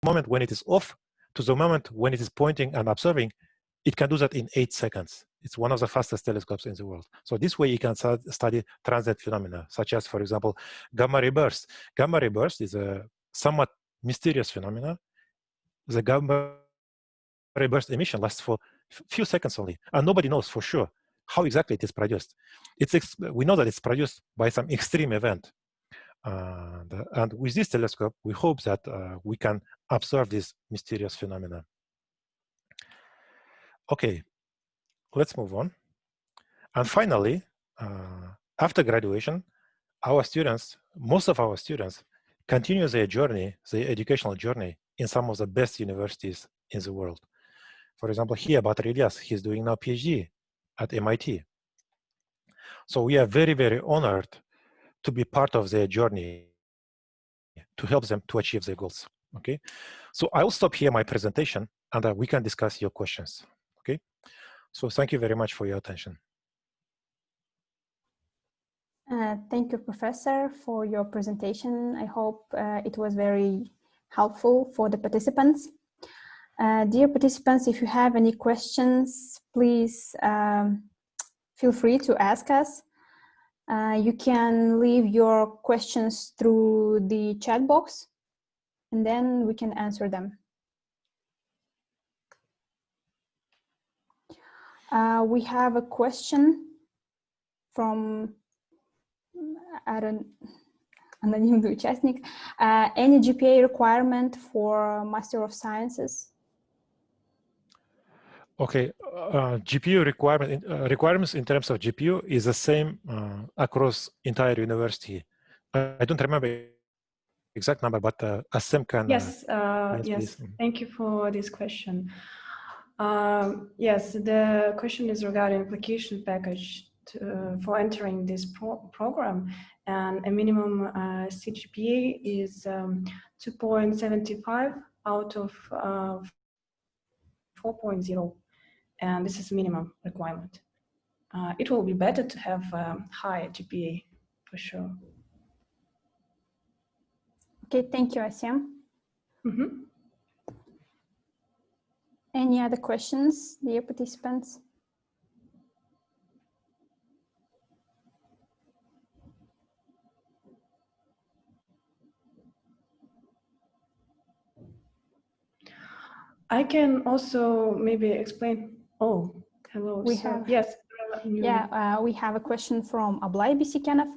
moment when it is off to the moment when it is pointing and observing, it can do that in 8 seconds. It's one of the fastest telescopes in the world. So this way you can study transient phenomena, such as, for example, gamma ray burst. Gamma ray burst is a somewhat mysterious phenomena. The gamma ray burst emission lasts for a few seconds only, and nobody knows for sure how exactly it is produced. We know that it's produced by some extreme event. And with this telescope, we hope that we can observe this mysterious phenomena. Okay, let's move on. And finally, after graduation, our students, most of our students, continue their journey, their educational journey, in some of the best universities in the world. For example, here, Batır İlyas, he's doing now PhD at MIT. So we are very, very honored to be part of their journey, to help them to achieve their goals. Okay, so I will stop here my presentation, and we can discuss your questions. Okay, so thank you very much for your attention. Thank you, Professor, for your presentation. I hope it was very helpful for the participants. Dear participants, if you have any questions, please feel free to ask us. You can leave your questions through the chat box, and then we can answer them. We have a question from анонимный участник. Any GPA requirement for Master of Sciences? Okay, GPU requirements in terms of GPU is the same across entire university. I don't remember exact number, but Assem can. Yes, yes. Thank you for this question. Yes, the question is regarding application package for entering this program, and a minimum CGPA is 2.75 out of 4.0, and this is minimum requirement. It will be better to have higher GPA for sure. Okay, thank you, Assem. Mm-hmm. Any other questions, dear participants? I can also maybe explain. Oh, hello. We have, yes. Yeah, we have a question from Ablay Bisikanov.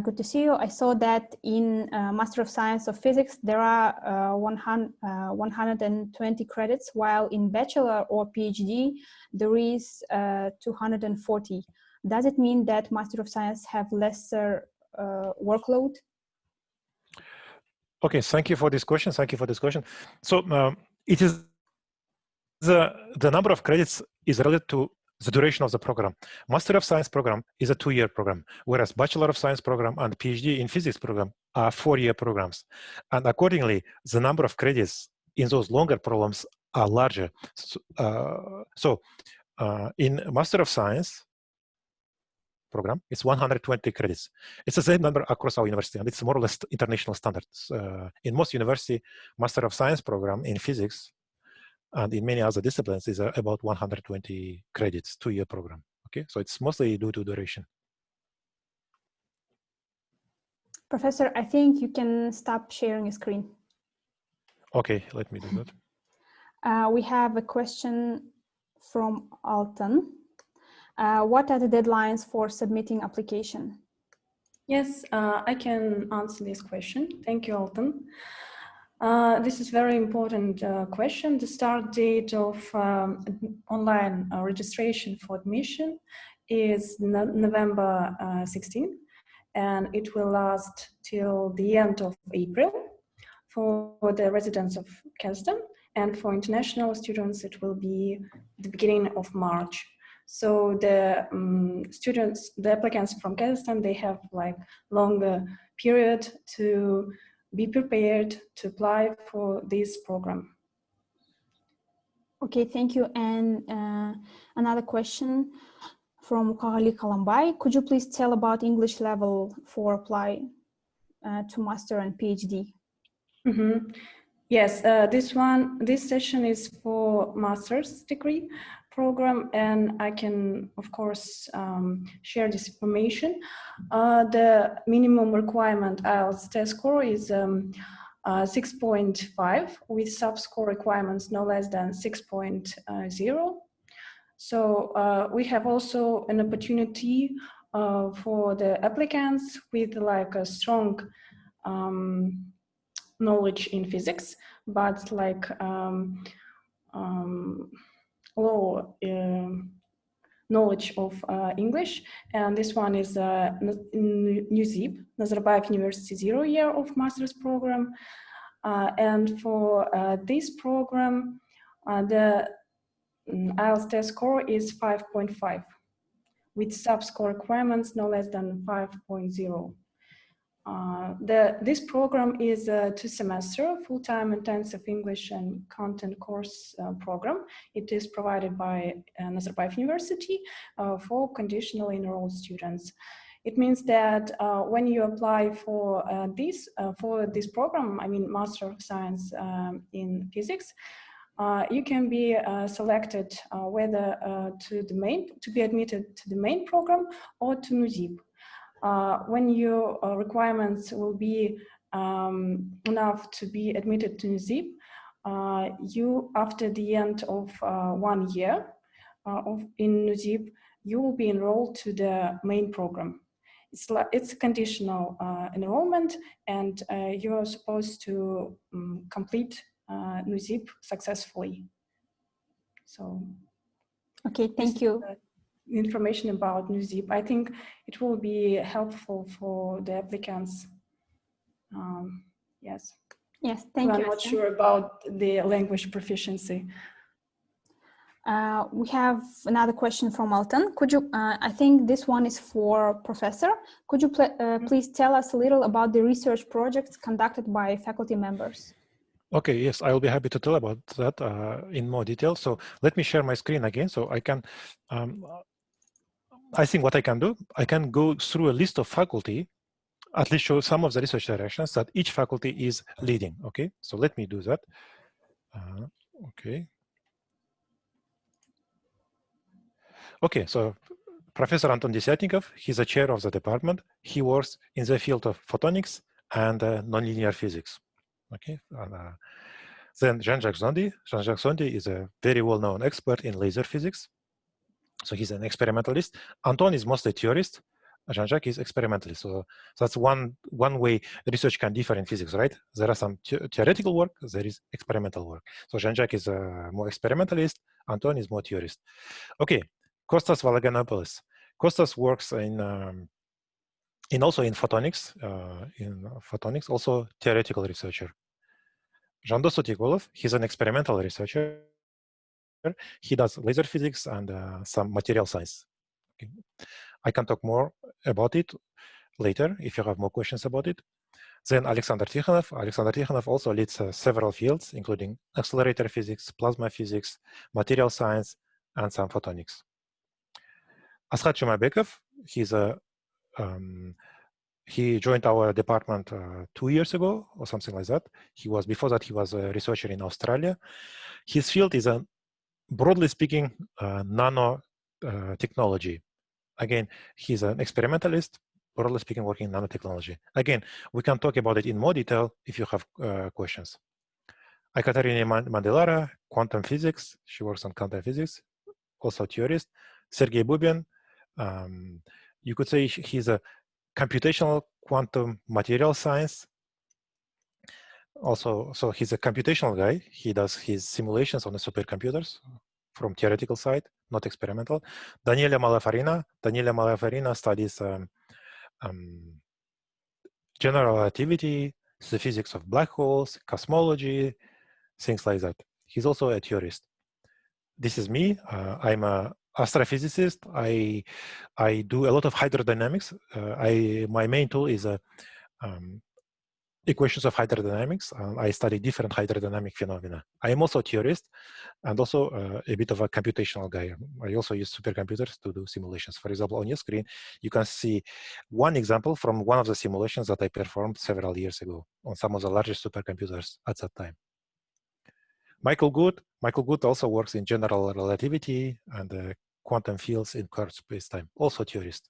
Good to see you. I saw that in Master of Science of Physics, there are 120 credits, while in Bachelor or PhD, there is 240. Does it mean that Master of Science have lesser workload? Okay, thank you for this question. Thank you for this question. So it is the number of credits is related to the duration of the program. Master of Science program is a 2-year program, whereas Bachelor of Science program and PhD in Physics program are 4-year programs. And accordingly, the number of credits in those longer programs are larger. So in Master of Science program, it's 120 credits. It's the same number across our university, and it's more or less international standards. In most university, Master of Science program in Physics and in many other disciplines is about 120 credits, 2-year program. Okay, so it's mostly due to duration. Professor, I think you can stop sharing your screen. Okay, let me do that. We have a question from Alton. What are the deadlines for submitting application? Yes, I can answer this question. Thank you, Alton. This is very important question. The start date of online registration for admission is November 16, and it will last till the end of April for the residents of Kazakhstan, and for international students it will be the beginning of March. So the students, the applicants from Kazakhstan, they have like longer period to be prepared to apply for this program. Okay, thank you. And another question from Kali Kalambay. Could you please tell about English level for apply to master and PhD? Mm-hmm. Yes, this session is for master's degree program, and I can, of course, share this information. The minimum requirement IELTS test score is 6.5 with sub-score requirements no less than 6.0. So we have also an opportunity for the applicants with like a strong knowledge in physics, but like low knowledge of English. And this one is NUZIP, Nazarbayev University 0 year of master's program. And for this program, the IELTS test score is 5.5 with sub-score requirements no less than 5.0. This program is a 2-semester full-time intensive English and content course program. It is provided by Nazarbayev University for conditionally enrolled students. It means that when you apply for this program, I mean Master of Science in Physics, you can be selected whether to be admitted to the main program or to NUZIP. When your requirements will be enough to be admitted to NUZIP, you, after the end of 1 year in NUZIP, you will be enrolled to the main program. It's a conditional enrollment, and you are supposed to complete NUZIP successfully. So, okay, thank you. Information about NUZIP. I think it will be helpful for the applicants. Yes. Yes, thank you. I'm not sure about the language proficiency. We have another question from Alton. Could you, I think this one is for Professor. Could you please tell us a little about the research projects conducted by faculty members? Okay, yes, I will be happy to tell about that in more detail. So let me share my screen again so I can, I think what I can do, I can go through a list of faculty, at least show some of the research directions that each faculty is leading, okay? So let me do that. Okay. Okay, so Professor Anton Desyatnikov, he's a chair of the department. He works in the field of photonics and nonlinear physics, okay? Then Jean-Jacques Zondi. Jean-Jacques Zondi is a very well-known expert in laser physics. So he's an experimentalist. Anton is mostly theorist. Jean-Jacques is experimentalist. So that's one way research can differ in physics, right? There are some theoretical work, there is experimental work. So Jean-Jacques is more experimentalist, Anton is more theorist. Okay, Kostas Valaganopoulos. Kostas works also in photonics, also theoretical researcher. Zhandos Sotikolov, he's an experimental researcher. He does laser physics and some material science. Okay. I can talk more about it later if you have more questions about it. Then Alexander Tikhonov. Alexander Tikhonov also leads several fields, including accelerator physics, plasma physics, material science, and some photonics. Askhad Shumabekov, he joined our department 2 years ago or something like that. Before that, he was a researcher in Australia. His field is broadly speaking, nano technology. Again, he's an experimentalist, broadly speaking, working in nanotechnology. Again, we can talk about it in more detail if you have questions. Ekaterina Mandelara, quantum physics. She works on quantum physics, also theorist. Sergei Bubin, you could say he's a computational quantum material science. Also, so he's a computational guy. He does his simulations on the supercomputers from theoretical side, not experimental. Daniela Malafarina. Daniela Malafarina studies general relativity, the physics of black holes, cosmology, things like that. He's also a theorist. This is me. I'm an astrophysicist. I do a lot of hydrodynamics. My main tool is equations of hydrodynamics. I study different hydrodynamic phenomena. I am also a theorist and also a bit of a computational guy. I also use supercomputers to do simulations. For example, on your screen, you can see one example from one of the simulations that I performed several years ago on some of the largest supercomputers at that time. Michael Good also works in general relativity and quantum fields in curved space-time, also theorist.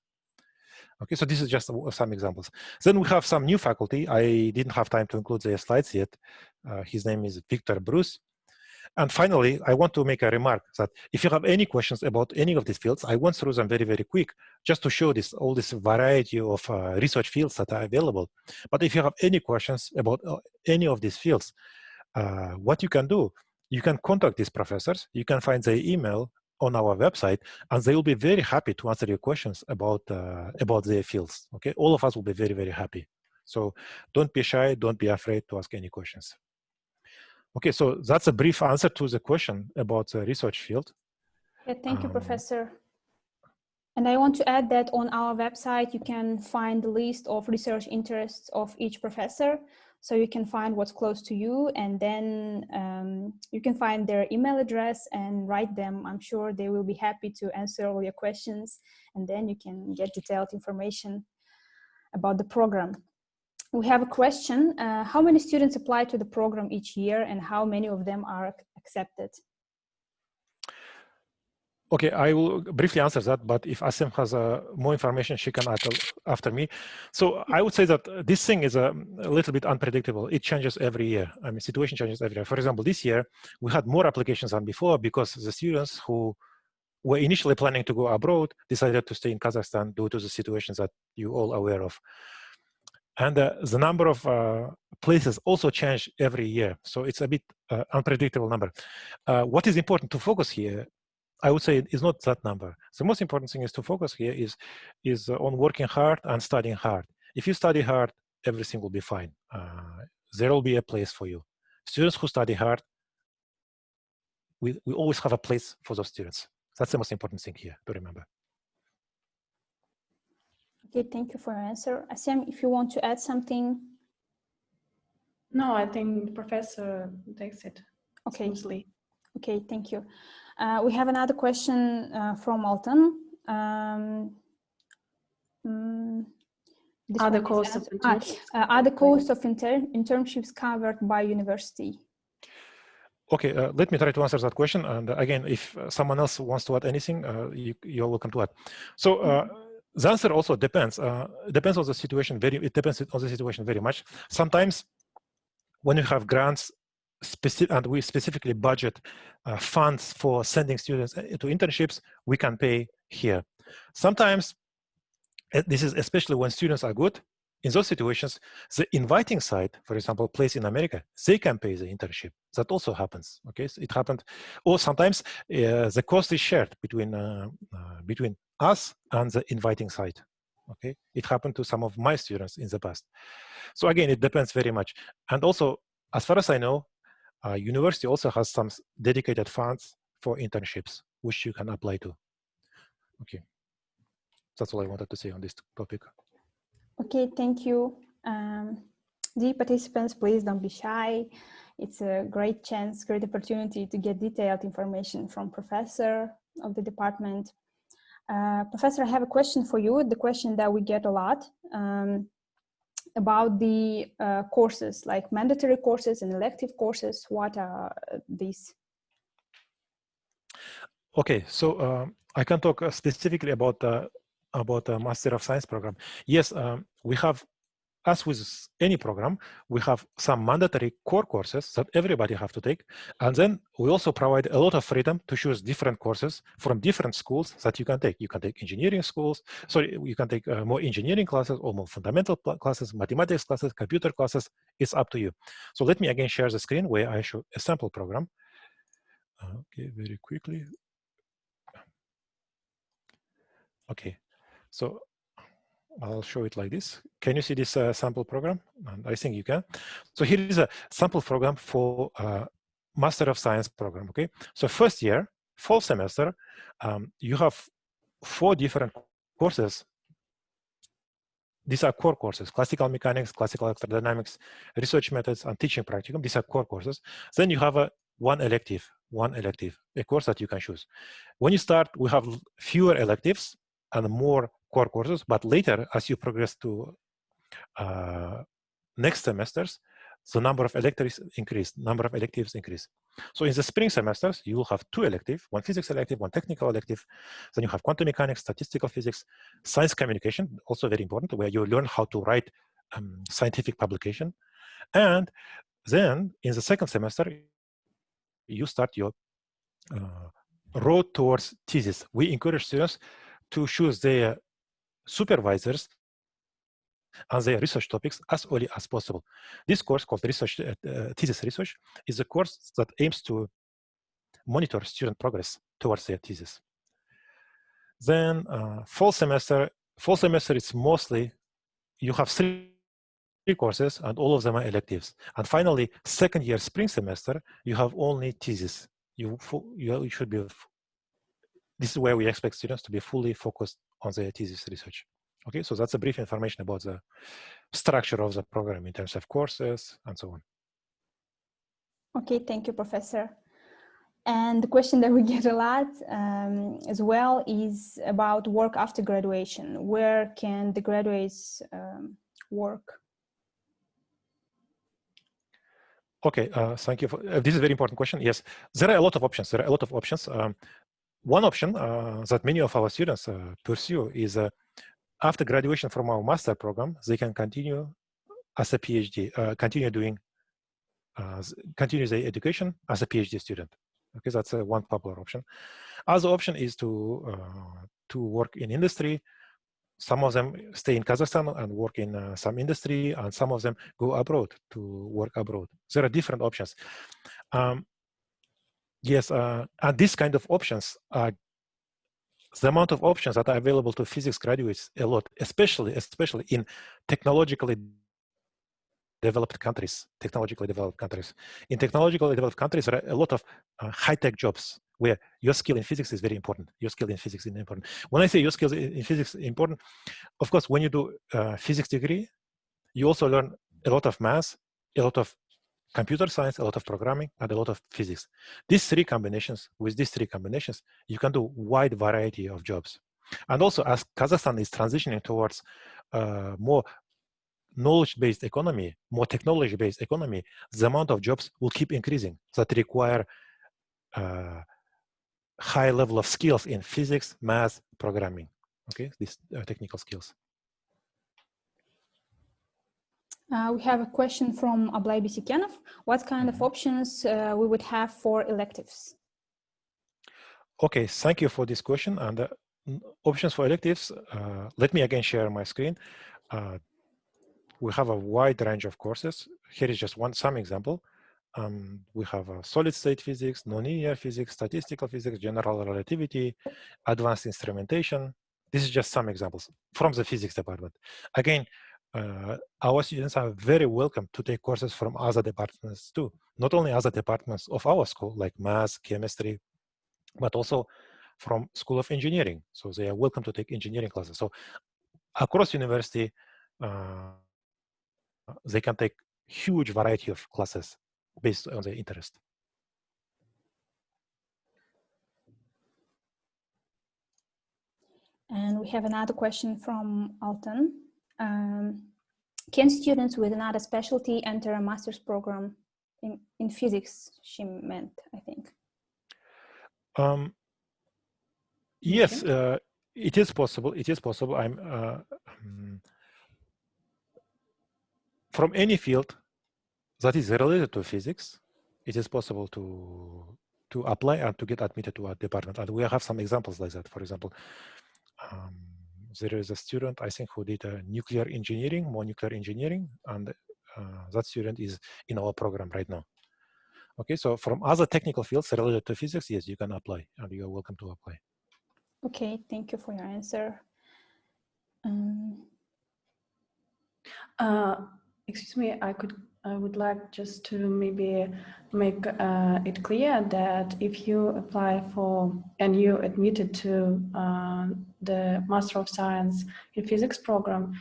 Okay, so this is just some examples. Then we have some new faculty. I didn't have time to include their slides yet. His name is Victor Bruce. And finally, I want to make a remark that if you have any questions about any of these fields, I went through them very, very quick, just to show all this variety of research fields that are available. But if you have any questions about any of these fields, what you can do, you can contact these professors. You can find their email on our website, and they will be very happy to answer your questions about their fields. Okay, all of us will be very, very happy. So don't be shy, don't be afraid to ask any questions. Okay, so that's a brief answer to the question about the research field. Yeah, thank you, Professor. And I want to add that on our website, you can find the list of research interests of each professor. So you can find what's close to you, and then you can find their email address and write them. I'm sure they will be happy to answer all your questions, and then you can get detailed information about the program. We have a question. How many students apply to the program each year, and how many of them are accepted? Okay, I will briefly answer that, but if Asim has more information, she can add after me. So I would say that this thing is a little bit unpredictable. It changes every year. I mean, situation changes every year. For example, this year, we had more applications than before because the students who were initially planning to go abroad decided to stay in Kazakhstan due to the situations that you all are aware of. And the number of places also change every year. So it's a bit unpredictable number. What is important to focus here, I would say, is not that number. The most important thing is to focus here is on working hard and studying hard. If you study hard, everything will be fine. There will be a place for you. Students who study hard, we always have a place for those students. That's the most important thing here to remember. Okay, thank you for your answer. Asim, if you want to add something. No, I think the professor takes it smoothly. Okay, thank you. We have another question from Alton. Are the costs of internships? Are the costs of internships covered by university? Okay, let me try to answer that question. And again, if someone else wants to add anything, you're welcome to add. So the answer also depends. Depends on the situation. It depends on the situation very much. Sometimes when you have grants, and we specifically budget funds for sending students to internships, we can pay here. Sometimes, this is especially when students are good, in those situations, the inviting side, for example, place in America, they can pay the internship. That also happens, okay? So it happened. Or sometimes the cost is shared between us and the inviting side, okay? It happened to some of my students in the past. So again, it depends very much. And also, as far as I know, university also has some dedicated funds for internships, which you can apply to. Okay, that's all I wanted to say on this topic. Okay, thank you. Dear participants, please don't be shy. It's a great chance, great opportunity to get detailed information from professor of the department. Professor, I have a question for you, the question that we get a lot. About the courses, like mandatory courses and elective courses. What are these? Okay, so I can talk specifically about the Master of Science program. Yes, we have, as with any program, we have some mandatory core courses that everybody have to take. And then we also provide a lot of freedom to choose different courses from different schools that you can take. You can take engineering schools. Sorry, you can take more engineering classes or more fundamental classes, mathematics classes, computer classes. It's up to you. So let me again share the screen where I show a sample program. Okay, very quickly. Okay, so I'll show it like this. Can you see this sample program? And I think you can. So here is a sample program for Master of Science program, okay? So first year, fall semester, you have 4 different courses. These are core courses: classical mechanics, classical electrodynamics, research methods, and teaching practicum. These are core courses. Then you have one elective, a course that you can choose. When you start, we have fewer electives and more core courses, but later, as you progress to next semesters, the number of electives increase, So in the spring semesters, you will have 2 electives, 1 physics elective, 1 technical elective. Then you have quantum mechanics, statistical physics, science communication, also very important, where you learn how to write scientific publication. And then in the second semester, you start your road towards thesis. We encourage students to choose their supervisors and their research topics as early as possible. This course called thesis research is a course that aims to monitor student progress towards their thesis. Then fall semester is mostly, you have 3 courses and all of them are electives. And finally, second year spring semester, you have only thesis. You should be, this is where we expect students to be fully focused on their thesis research. Okay, so that's a brief information about the structure of the program in terms of courses and so on. Okay, thank you, Professor. And the question that we get a lot as well is about work after graduation. Where can the graduates work? Okay, thank you. This is a very important question. Yes, there are a lot of options. One option that many of our students pursue is after graduation from our master program, they can continue as a PhD, continue their education as a PhD student. Okay, that's one popular option. Other option is to work in industry. Some of them stay in Kazakhstan and work in some industry, and some of them go abroad to work abroad. There are different options. Yes, and this kind of options are, the amount of options that are available to physics graduates a lot, especially in technologically developed countries. In technologically developed countries, there are a lot of high-tech jobs where your skill in physics is very important. When I say your skills in physics is important, of course, when you do a physics degree, you also learn a lot of math, a lot of computer science, a lot of programming, and a lot of physics. With these three combinations, you can do wide variety of jobs. And also, as Kazakhstan is transitioning towards more knowledge-based economy, more technology-based economy, the amount of jobs will keep increasing that require high level of skills in physics, math, programming. Okay, these technical skills. We have a question from Ablay Bisikenov. What kind of options we would have for electives? Okay, thank you for this question. And options for electives, let me again share my screen. We have a wide range of courses. Here is just some example. We have solid state physics, nonlinear physics, statistical physics, general relativity, advanced instrumentation. This is just some examples from the physics department. Again, our students are very welcome to take courses from other departments too. Not only other departments of our school, like math, chemistry, but also from School of Engineering. So they are welcome to take engineering classes. So across university, they can take huge variety of classes based on their interest. And we have another question from Alton. Can students with another specialty enter a master's program in physics? She meant, I think. Yes, it is possible. From any field that is related to physics, it is possible to apply and to get admitted to our department. And we have some examples like that. For example, there is a student, I think, who did nuclear engineering, and that student is in our program right now. Okay, so from other technical fields related to physics, yes, you can apply, and you are welcome to apply. Okay, thank you for your answer. Excuse me, I would like just to maybe make it clear that if you apply for and you admitted to the Master of Science in Physics program,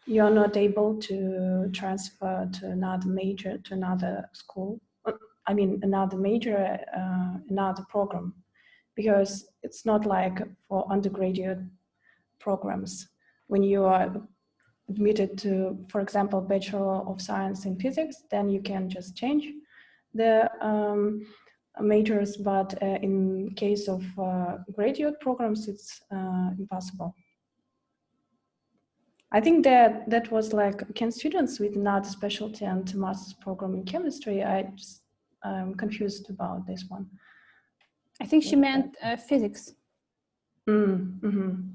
you are not able to transfer to another major, to another school. I mean, another major, another program, because it's not like for undergraduate programs when you are admitted to, for example, Bachelor of Science in Physics, then you can just change the majors, but in case of graduate programs, it's impossible. I think that was like, can students with not specialty and master's program in chemistry? I'm confused about this one. I think she meant physics. Mm-hmm.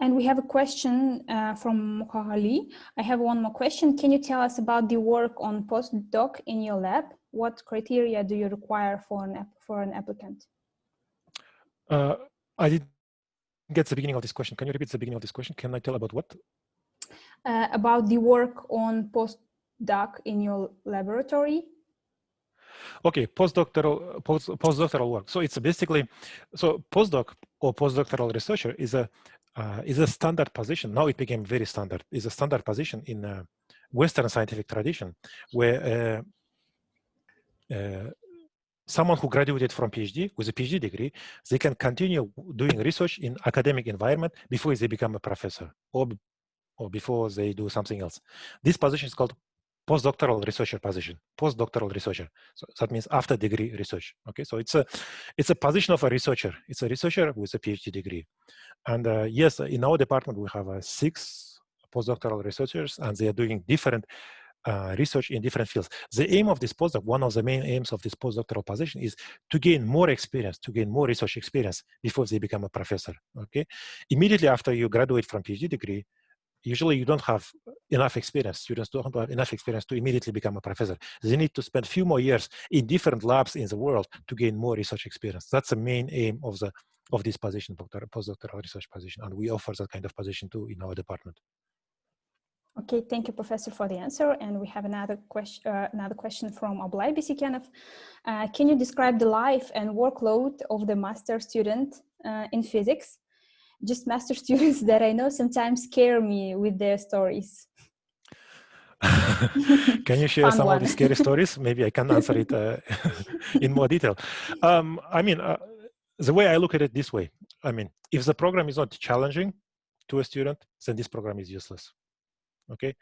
And we have a question from Mokhali. I have one more question. Can you tell us about the work on postdoc in your lab? What criteria do you require for an applicant? I didn't get the beginning of this question. Can you repeat the beginning of this question? Can I tell about what? About the work on postdoc in your laboratory. Okay, postdoctoral work. So it's basically, so postdoc or postdoctoral researcher is a standard position. Now it became very standard. Is a standard position in Western scientific tradition, where someone who graduated from PhD with a PhD degree, they can continue doing research in academic environment before they become a professor or before they do something else. This position is called postdoctoral researcher position, postdoctoral researcher. So that means after degree research. Okay, so it's a position of a researcher. It's a researcher with a PhD degree. And yes, in our department, we have 6 postdoctoral researchers, and they are doing different research in different fields. The aim of this postdoc, one of the main aims of this postdoctoral position is to gain more experience, to gain more research experience before they become a professor, okay? Immediately after you graduate from PhD degree, usually you don't have enough experience. Students don't have enough experience to immediately become a professor. They need to spend a few more years in different labs in the world to gain more research experience. That's the main aim of this position, postdoctoral research position, and we offer that kind of position too in our department. Okay, thank you, Professor, for the answer. And we have another question from Ablay Bisikyanov. Can you describe the life and workload of the master student in physics? Just master students that I know sometimes scare me with their stories. Can you share some of the scary stories? Maybe I can answer it in more detail. I mean, the way I look at it this way, I mean, if the program is not challenging to a student, then this program is useless. Okay.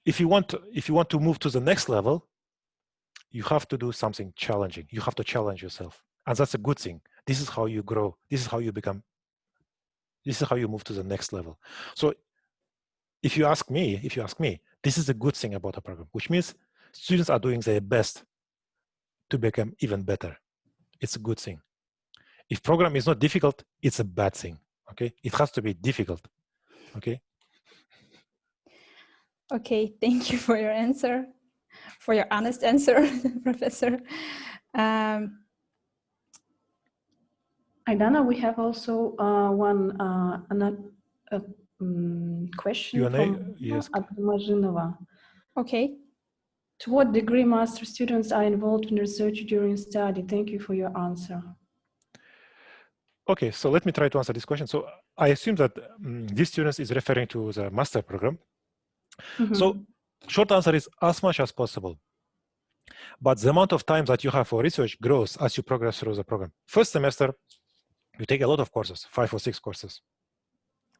If you want to move to the next level, you have to do something challenging. You have to challenge yourself, and that's a good thing. This is how you grow. This is how you become. This is how you move to the next level. So, if you ask me, this is a good thing about a program, which means students are doing their best to become even better. It's a good thing. If program is not difficult, it's a bad thing. Okay, it has to be difficult. Okay. Okay, thank you for your answer, for your honest answer, Professor. Aidana, we have also another question from Abdimajinova. Okay. To what degree master students are involved in research during study? Thank you for your answer. Okay, so let me try to answer this question. So I assume that these students is referring to the master program. Mm-hmm. So short answer is as much as possible. But the amount of time that you have for research grows as you progress through the program. First semester, you take a lot of courses, 5 or 6 courses.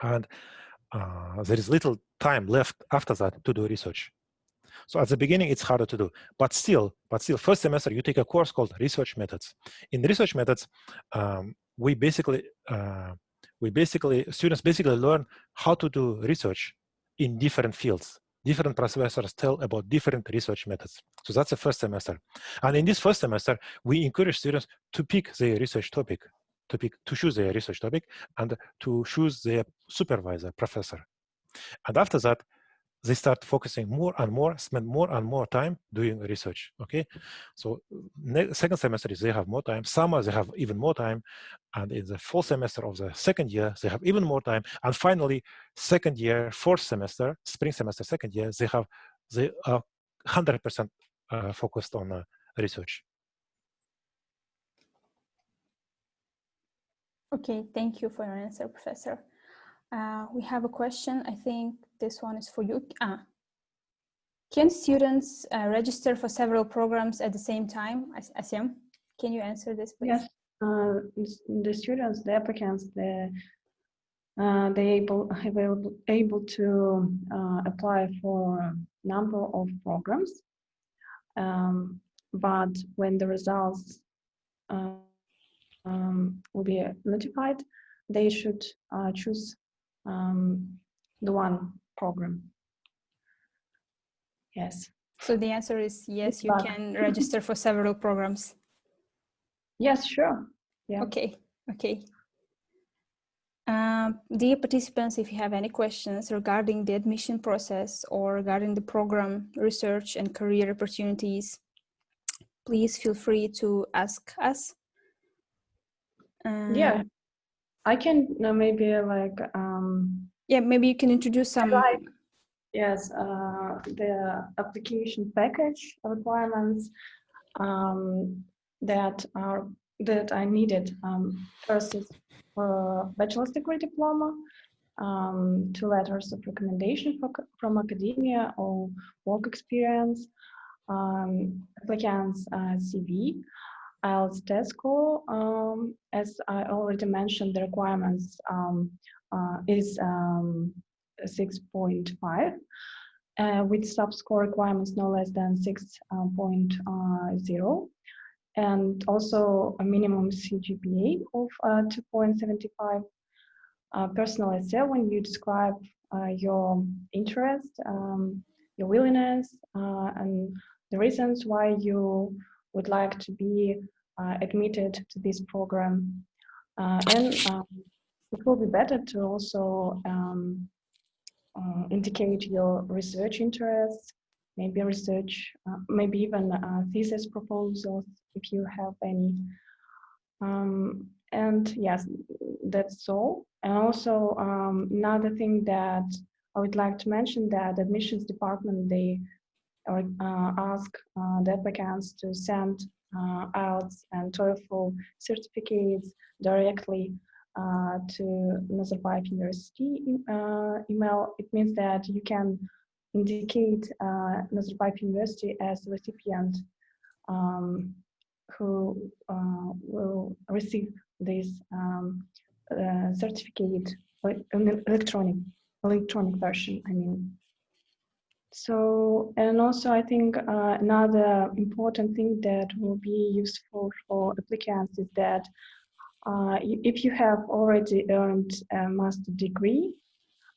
And there is little time left after that to do research. So at the beginning, it's harder to do. But still, first semester, you take a course called Research Methods. In Research Methods, students basically learn how to do research in different fields. Different professors tell about different research methods. So that's the first semester. And in this first semester, we encourage students to pick their research topic, to choose their research topic, and to choose their supervisor, professor. And after that, they start focusing more and more, spend more and more time doing research, okay? So second semester, they have more time. Summer, they have even more time. And in the fall semester of the second year, they have even more time. And finally, second year, fourth semester, spring semester, second year, they are 100% focused on research. Okay, thank you for your answer, Professor. We have a question. I think this one is for you. Can students register for several programs at the same time? Asim, can you answer this, please? Yes, the students, the applicants, they able to apply for a number of programs. But when the results will be notified, they should choose the one program. Yes. So the answer is yes, you can register for several programs. Yes, sure. Yeah. Okay, okay. Dear participants, if you have any questions regarding the admission process or regarding the program, research and career opportunities, please feel free to ask us. Yeah, I can maybe like yeah, maybe you can introduce some. Yes, the application package requirements that I needed. First is for bachelor's degree diploma, 2 letters of recommendation from academia or work experience, applicant's CV, IELTS test score. As I already mentioned, the requirements is 6.5 with sub-score requirements no less than 6.0, and also a minimum CGPA of 2.75. Personal essay when you describe your interest, your willingness, and the reasons why you would like to be admitted to this program. And it will be better to also indicate your research interests, maybe research, maybe even thesis proposals if you have any. And yes, that's all. And also another thing that I would like to mention, that the admissions department, they ask the applicants to send IELTS and TOEFL certificates directly to Nazarbayev University email. It means that you can indicate Nazarbayev University as the recipient who will receive this certificate in electronic version, I mean. So, and also I think another important thing that will be useful for applicants is that if you have already earned a master's degree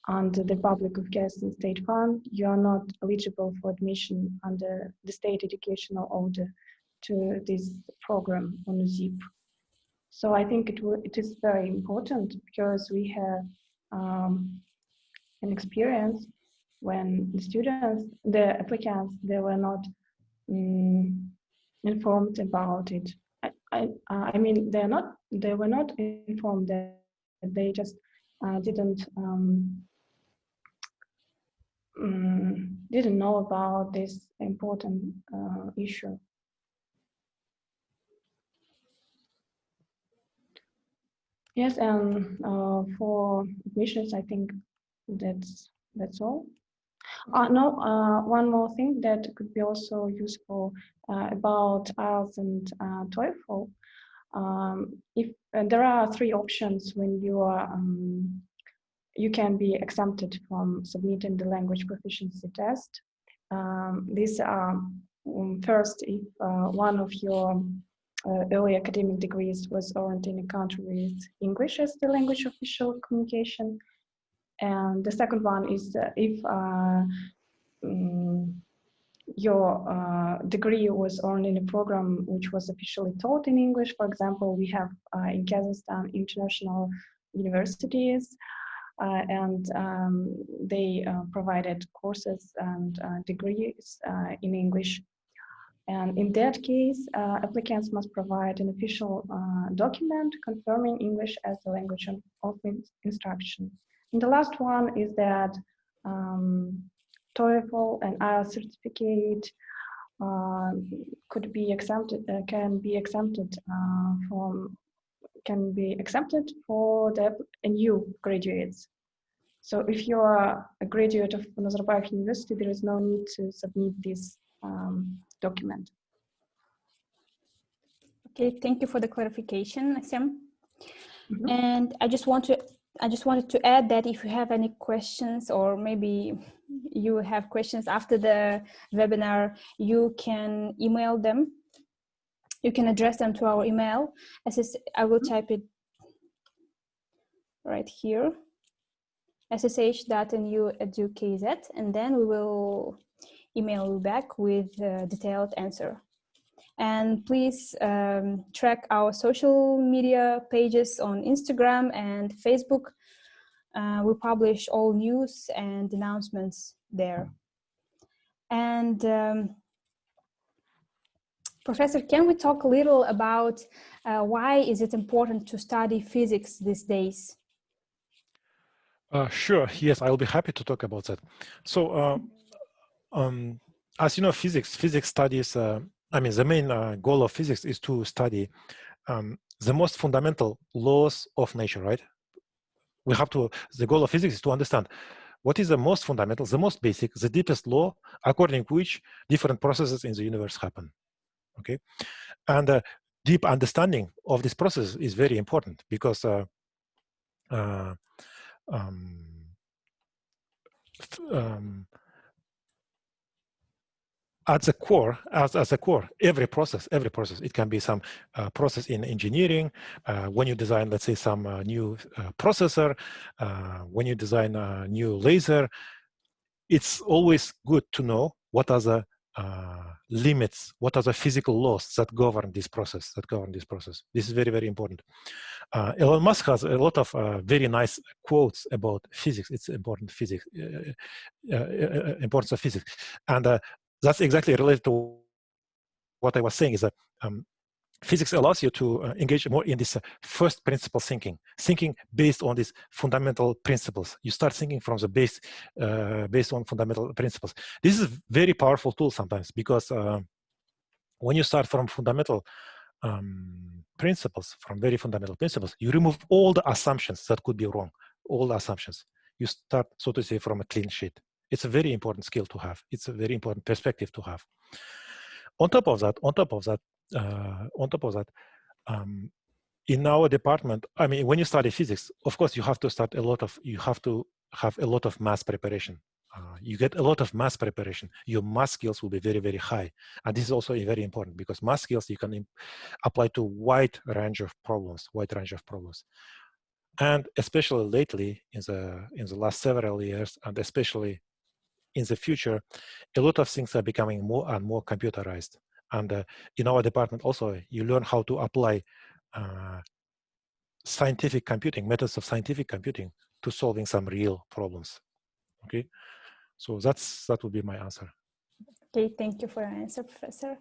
under the Public of Gas and State Fund, you are not eligible for admission under the state educational order to this program on UZIP. So I think it is very important, because we have an experience when the students, the applicants, they were not informed about it. I mean, they were not informed, that they just didn't know about this important issue. Yes, and for admissions, I think that's all. One more thing that could be also useful about IELTS and TOEFL. If there are 3 options when you are you can be exempted from submitting the language proficiency test. These are first, if one of your early academic degrees was earned in a country with English as the language of official communication. And the second one is if your degree was earned in a program which was officially taught in English. For example, we have in Kazakhstan international universities, and they provided courses and degrees in English. And in that case, applicants must provide an official document confirming English as the language of instruction. And the last one is that TOEFL and IELTS certificate can be exempted for the new graduates. So if you are a graduate of Nazarbayev University, there is no need to submit this document. Okay, thank you for the clarification, Aksem. And I just want to I just wanted to add that if you have any questions, or maybe you have questions after the webinar, you can email them. You can address them to our email. I will type it right here, ssh.nu@ukz, and then we will email you back with a detailed answer. And please track our social media pages on Instagram and Facebook. We publish all news and announcements there. And Professor, can we talk a little about why is it important to study physics these days? Sure, yes, I'll be happy to talk about that. So, as you know, physics studies, I mean, the main goal of physics is to study the most fundamental laws of nature, right? The goal of physics is to understand what is the most fundamental, the most basic, the deepest law, according to which different processes in the universe happen, okay? And deep understanding of this process is very important because at the core, as a core, every process, it can be some process in engineering, when you design, let's say, some new processor, when you design a new laser, it's always good to know what are the limits, what are the physical laws that govern this process, This is very, very important. Elon Musk has a lot of very nice quotes about physics. It's important physics, importance of physics. And that's exactly related to what I was saying, is that physics allows you to engage more in this first principle thinking based on these fundamental principles. You start thinking from the base, based on fundamental principles. This is a very powerful tool sometimes, because when you start from fundamental principles, you remove all the assumptions that could be wrong, all the assumptions. You start, so to say, from a clean sheet. It's a very important skill to have. It's a very important perspective to have. On top of that, in our department, I mean, when you study physics, of course, you have to have a lot of math preparation. You get a lot of math preparation. Your math skills will be very, very high. And this is also very important, because math skills you can apply to wide range of problems. And especially lately, in the last several years, and especially in the future, a lot of things are becoming more and more computerized. And in our department also, you learn how to apply scientific computing, methods of scientific computing, to solving some real problems. Okay, so that would be my answer. Okay, thank you for your answer, Professor.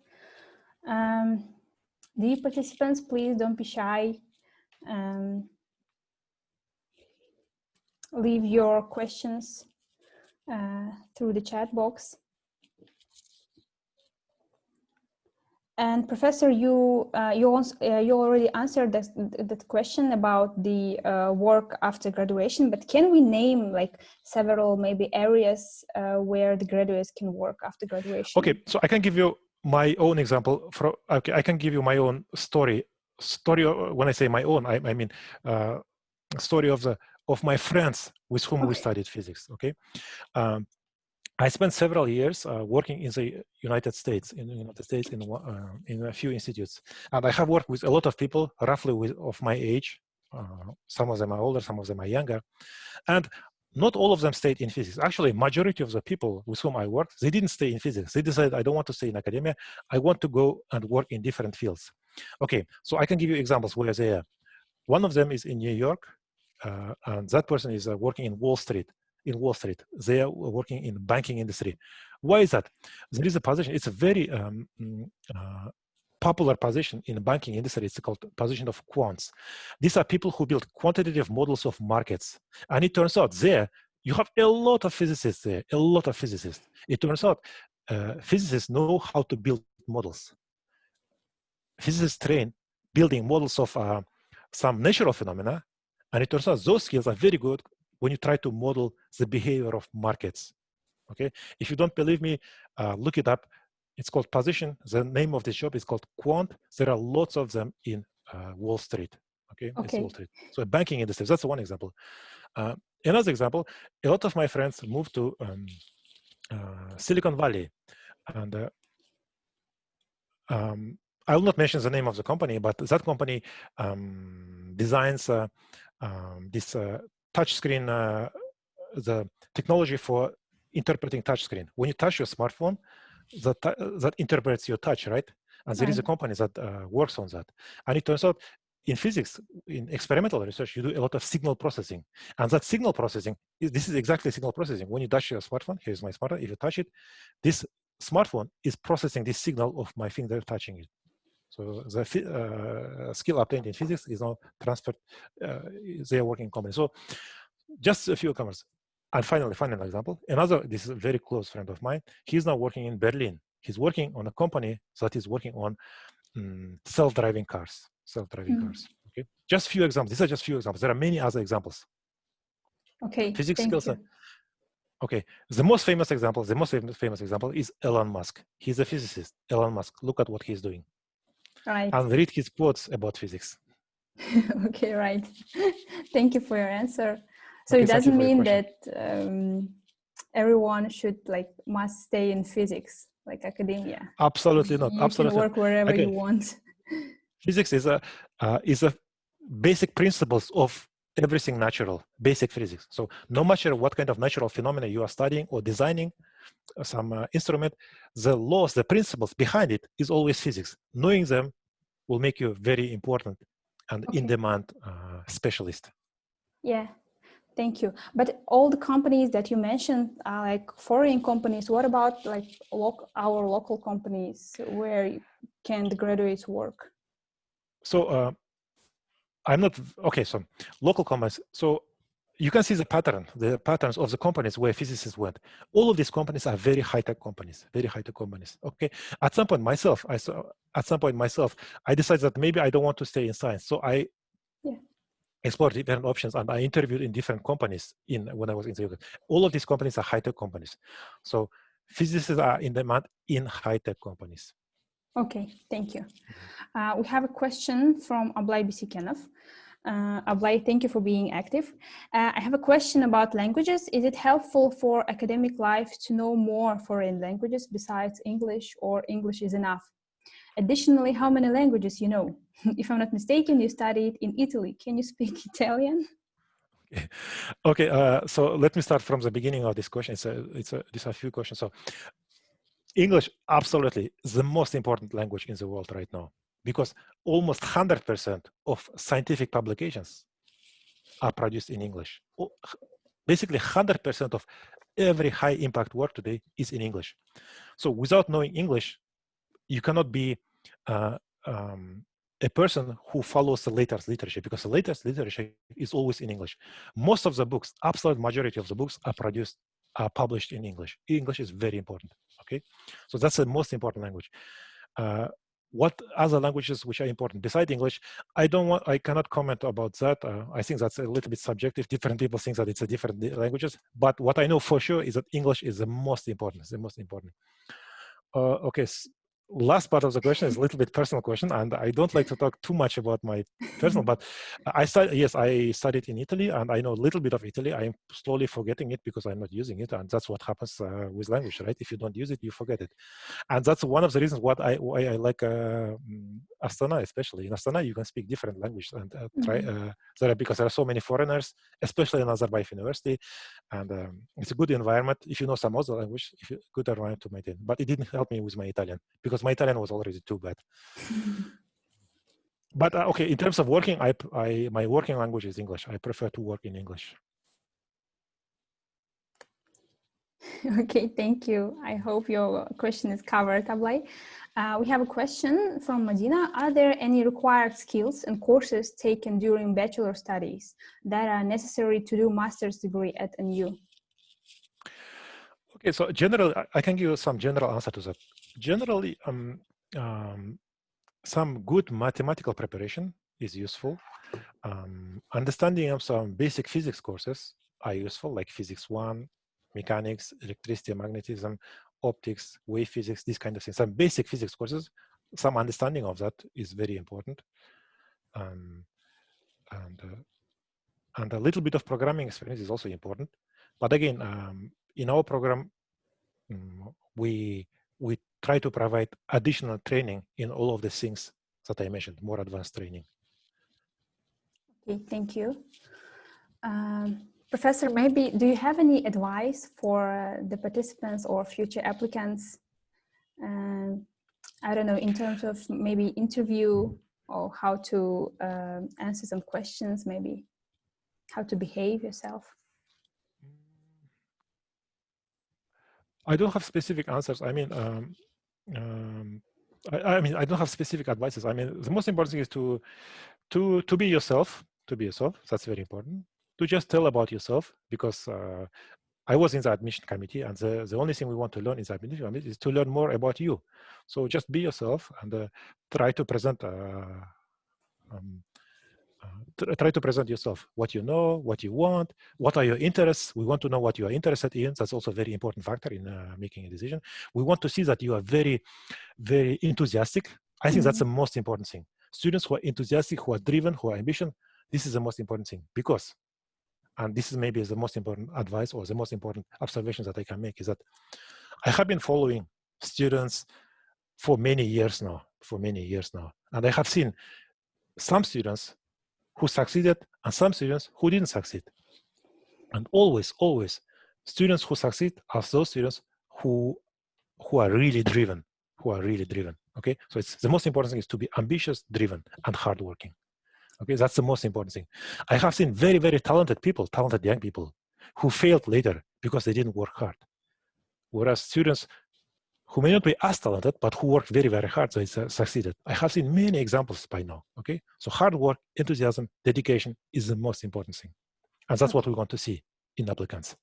Dear participants, please don't be shy. Leave your questions through the chat box. And Professor, you already answered that question about the work after graduation, but can we name like several maybe areas where the graduates can work after graduation? Okay, so I can give you my own example. I can give you my own story. When I say my own, I mean story of my friends with whom we studied physics. Okay. I spent several years working in the United States, in a few institutes, and I have worked with a lot of people, roughly of my age. Some of them are older, some of them are younger, and not all of them stayed in physics. Actually, majority of the people with whom I worked, they didn't stay in physics. They decided, I don't want to stay in academia. I want to go and work in different fields. Okay, so I can give you examples where they are. One of them is in New York, and that person is working in Wall Street. They are working in banking industry. Why is that? There is a position, it's a very popular position in the banking industry. It's called position of quants. These are people who build quantitative models of markets. And it turns out there, you have a lot of physicists there, It turns out physicists know how to build models. Physicists train building models of some natural phenomena. And it turns out those skills are very good when you try to model the behavior of markets. Okay, if you don't believe me, look it up. It's called position. The name of the job is called quant. There are lots of them in Wall Street. Okay, it's Okay. Wall Street. So banking industry, that's one example. Another example, a lot of my friends moved to Silicon Valley, and I will not mention the name of the company, but that company designs this touch screen, the technology for interpreting touch screen. When you touch your smartphone, that interprets your touch, right? And there is a company that works on that. And it turns out in physics, in experimental research, you do a lot of signal processing. And that signal processing, this is exactly signal processing. When you touch your smartphone, here's my smartphone, if you touch it, this smartphone is processing this signal of my finger touching it. So the skill obtained in physics is now transferred, they are working in common. So just a few comments. And finally, final example, this is a very close friend of mine. He's now working in Berlin. He's working on a company that is working on self-driving cars. Okay, just few examples. These are just few examples. There are many other examples. Okay, Physics thank skills. you. Okay, the most famous example is Elon Musk. He's a physicist. Elon Musk. Look at what he's doing. Right. And read his quotes about physics. Okay, right. Thank you for your answer. So Okay, it doesn't mean question. that everyone should must stay in physics, like academia. Absolutely not. You Absolutely can work wherever you want. Physics is a basic principles of everything natural, basic physics. So no matter what kind of natural phenomena you are studying or designing some instrument, the laws, the principles behind it is always physics. Knowing them will make you very important and in-demand specialist. Yeah, thank you. But all the companies that you mentioned are like foreign companies. What about like our local companies? Where can the graduates work? So I'm not, okay, so local companies. So you can see the patterns of the companies where physicists went. All of these companies are very high-tech companies, okay? At some point myself, I decided that maybe I don't want to stay in science. So I explored different options and I interviewed in different companies when I was in the UK. All of these companies are high-tech companies. So physicists are in demand in high-tech companies. Okay, thank you. We have a question from Ablay Bisikenov. Ablay, thank you for being active. I have a question about languages. Is it helpful for academic life to know more foreign languages besides English, or English is enough? Additionally, how many languages you know? If I'm not mistaken, you studied in Italy. Can you speak Italian? Okay, so let me start from the beginning of this question. These are a few questions. So English, absolutely, the most important language in the world right now, because almost 100% of scientific publications are produced in English. Basically, 100% of every high impact work today is in English. So without knowing English, you cannot be a person who follows the latest literature, because the latest literature is always in English. Most of the books, absolute majority of the books are published in English. English is very important, okay? So that's the most important language. What other languages which are important besides English? I cannot comment about that. I think that's a little bit subjective. Different people think that it's a different languages, but what I know for sure is that English is the most important, Okay, last part of the question is a little bit personal question, and I don't like to talk too much about my personal, but I studied in Italy, and I know a little bit of Italy. I'm slowly forgetting it because I'm not using it, and that's what happens with language, right? If you don't use it, you forget it. And that's one of the reasons why I like Astana, especially. In Astana, you can speak different languages, and because there are so many foreigners, especially in Nazarbayev University, and it's a good environment. If you know some other language, good environment to maintain. But it didn't help me with my Italian, because my Italian was already too bad. But okay, in terms of working, my working language is English. I prefer to work in English. Okay, thank you. I hope your question is covered, Ablay. We have a question from Madina. Are there any required skills and courses taken during bachelor studies that are necessary to do master's degree at NU? Okay, so I can give you some general answer to that. Generally, some good mathematical preparation is useful. Understanding of some basic physics courses are useful, like Physics 1, mechanics, electricity, magnetism, optics, wave physics, these kind of things. Some basic physics courses, some understanding of that is very important. and a little bit of programming experience is also important. But again, in our program, we try to provide additional training in all of the things that I mentioned, more advanced training. Okay, thank you. Professor, maybe do you have any advice for the participants or future applicants? I don't know, in terms of maybe interview or how to answer some questions, maybe how to behave yourself. I don't have specific answers. I mean, I don't have specific advices. I mean, the most important thing is to be yourself. To be yourself. That's very important. To just tell about yourself, because I was in the admission committee, and the only thing we want to learn in the admission committee is to learn more about you. So just be yourself and try to present. Try to present yourself, what you know, what you want, what are your interests. We want to know what you are interested in. That's also a very important factor in making a decision. We want to see that you are very, very enthusiastic. I think that's the most important thing. Students who are enthusiastic, who are driven, who are ambitious, this is the most important thing. Because, and this is maybe the most important advice or the most important observations that I can make, is that I have been following students for many years now, and I have seen some students who succeeded and some students who didn't succeed. And always, students who succeed are those students who are really driven, okay? So it's the most important thing is to be ambitious, driven, and hardworking. Okay, that's the most important thing. I have seen very, very talented people, talented young people, who failed later because they didn't work hard. Whereas students who may not be as talented, but who work very, very hard, they succeeded. I have seen many examples by now, okay? So hard work, enthusiasm, dedication is the most important thing. And that's what we want to see in applicants.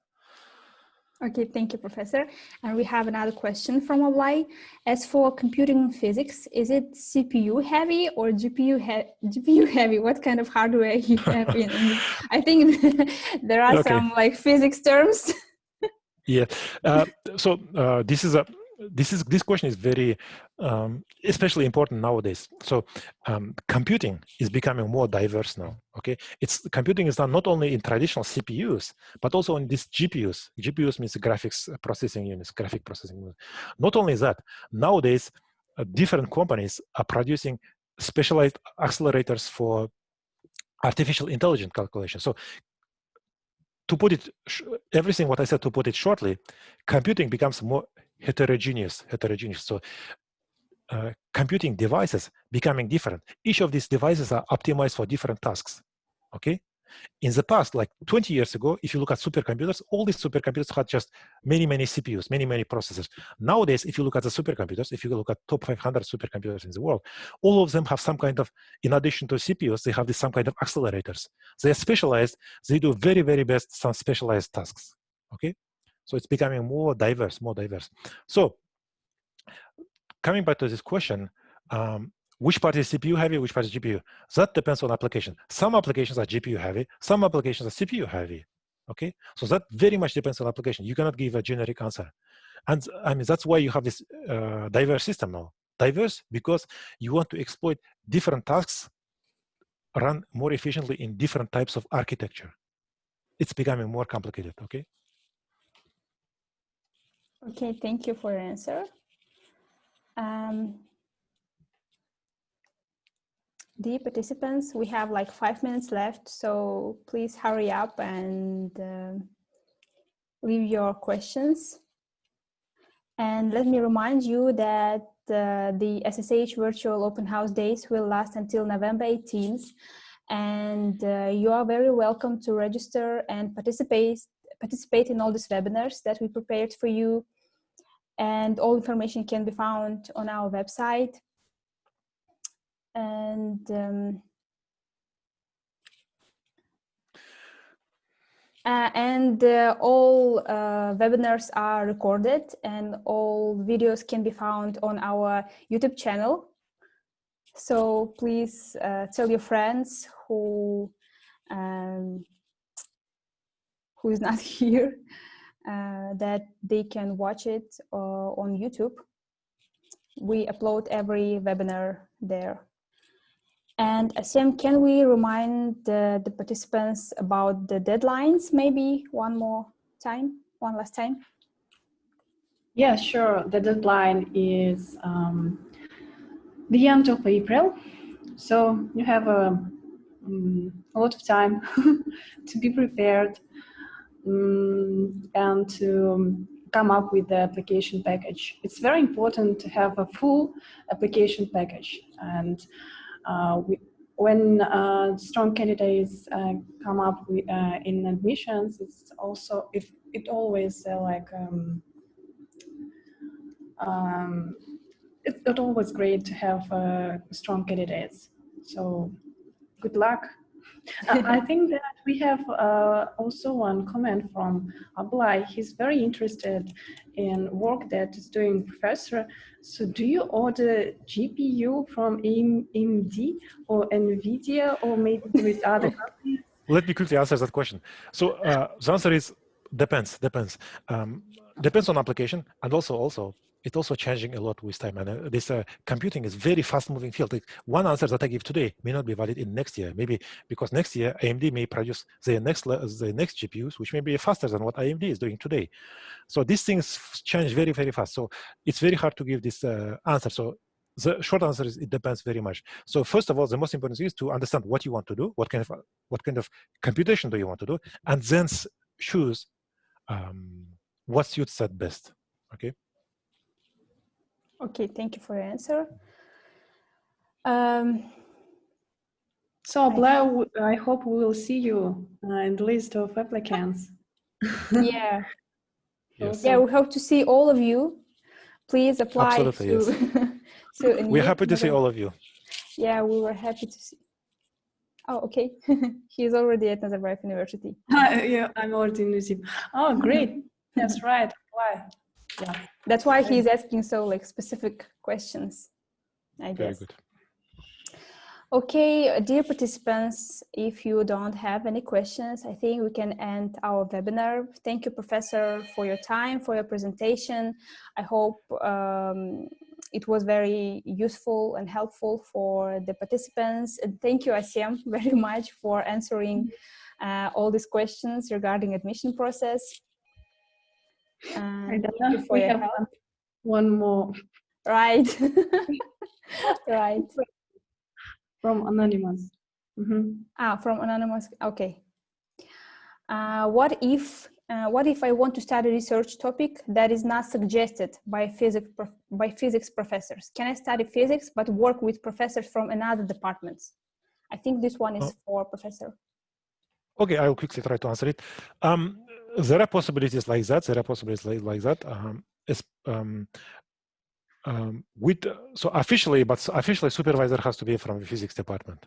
Okay, thank you, Professor. And we have another question from online. As for computing physics, is it CPU heavy or GPU heavy? What kind of hardware you have in? I think there are some like physics terms. Yeah. This question is very, especially important nowadays. So computing is becoming more diverse now. Okay, computing is done not only in traditional CPUs, but also in these GPUs. GPUs means graphics processing units, graphic processing units. Not only that, nowadays different companies are producing specialized accelerators for artificial intelligence calculation. So to put it, everything what I said, to put it shortly, computing becomes more heterogeneous. So computing devices becoming different. Each of these devices are optimized for different tasks, okay? In the past, like 20 years ago, if you look at supercomputers, all these supercomputers had just many, many CPUs, many, many processors. Nowadays, if you look at the supercomputers, if you look at top 500 supercomputers in the world, all of them have some kind of, in addition to CPUs, they have some kind of accelerators. They are specialized, they do very, very best some specialized tasks, okay? So it's becoming more diverse. So coming back to this question, which part is CPU heavy, which part is GPU? That depends on application. Some applications are GPU heavy, some applications are CPU heavy, okay? So that very much depends on application. You cannot give a generic answer. And I mean, that's why you have this diverse system now. Diverse because you want to exploit different tasks run more efficiently in different types of architecture. It's becoming more complicated, okay? Okay, thank you for your answer. Dear participants, we have like 5 minutes left, so please hurry up and leave your questions. And let me remind you that the SSH Virtual Open House Days will last until November 18th. And you are very welcome to register and participate in all these webinars that we prepared for you. And all information can be found on our website. And all webinars are recorded and all videos can be found on our YouTube channel. So please tell your friends who is not here that they can watch it on YouTube. We upload every webinar there. And Asim, can we remind the participants about the deadlines maybe one last time? Yeah, sure. The deadline is the end of April. So you have a lot of time to be prepared and to come up with the application package. It's very important to have a full application package. And when strong candidates come up with, in admissions, it's also it always it's always great to have strong candidates. So good luck. I think that we have also one comment from Ablai. He's very interested in work that is doing professor. So do you order GPU from AMD or NVIDIA or maybe with other companies? Let me quickly answer that question. So the answer is depends. Depends on application, and also it's also changing a lot with time. And this computing is very fast-moving field. Like, one answer that I give today may not be valid in next year. Maybe because next year AMD may produce the next GPUs, which may be faster than what AMD is doing today. So these things change very, very fast. So it's very hard to give this answer. So the short answer is it depends very much. So first of all, the most important thing is to understand what you want to do, what kind of computation do you want to do, and then choose what suits that best. Okay. Okay, thank you for your answer. So Blair, I hope we will see you in the list of applicants. Yeah. Yes. Yeah, we hope to see all of you. Please apply. Absolutely, to, yes. to We're happy to see all of you. Yeah, we were happy to see. Oh, okay. He's already at Nazarbayev University. Yeah, I'm already in Nizib. Oh, great. That's right. Why? Yeah, that's why he's asking so like specific questions, I guess. Very good. Okay, dear participants, if you don't have any questions, I think we can end our webinar. Thank you, Professor, for your time, for your presentation. I hope it was very useful and helpful for the participants. And thank you, Asim, very much for answering all these questions regarding admission process. I don't know. We have one more. Right. Right. From Anonymous. From Anonymous. Okay. What if I want to study a research topic that is not suggested by physics professors? Can I study physics but work with professors from another departments? I think this one is for Professor. Okay, I will quickly try to answer it. There are possibilities like that. So officially supervisor has to be from the physics department.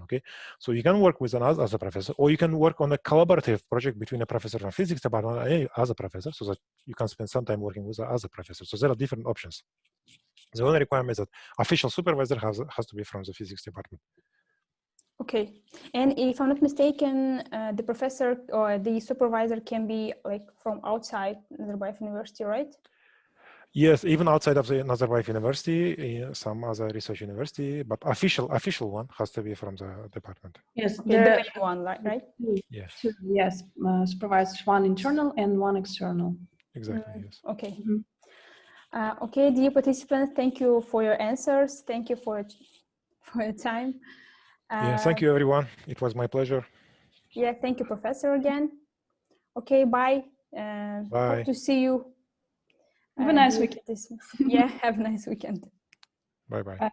Okay, so you can work with another as a professor, or you can work on a collaborative project between a professor from physics department and any other professor, so that you can spend some time working with the other professor. So there are different options. The only requirement is that official supervisor has to be from the physics department. Okay, and if I'm not mistaken, the professor or the supervisor can be like from outside Nazarbayev University, right? Yes, even outside of the Nazarbayev University, some other research university, but official one has to be from the department. Yes, okay, the main one, right? Yes. Yes, supervisors, one internal and one external. Exactly. Yes. Okay. Okay, dear participants, thank you for your answers. Thank you for your time. Yeah, thank you, everyone. It was my pleasure. Yeah, thank you, Professor, again. Okay, bye. Bye. Hope to see you. Have a nice weekend. Yeah, have a nice weekend. Bye-bye.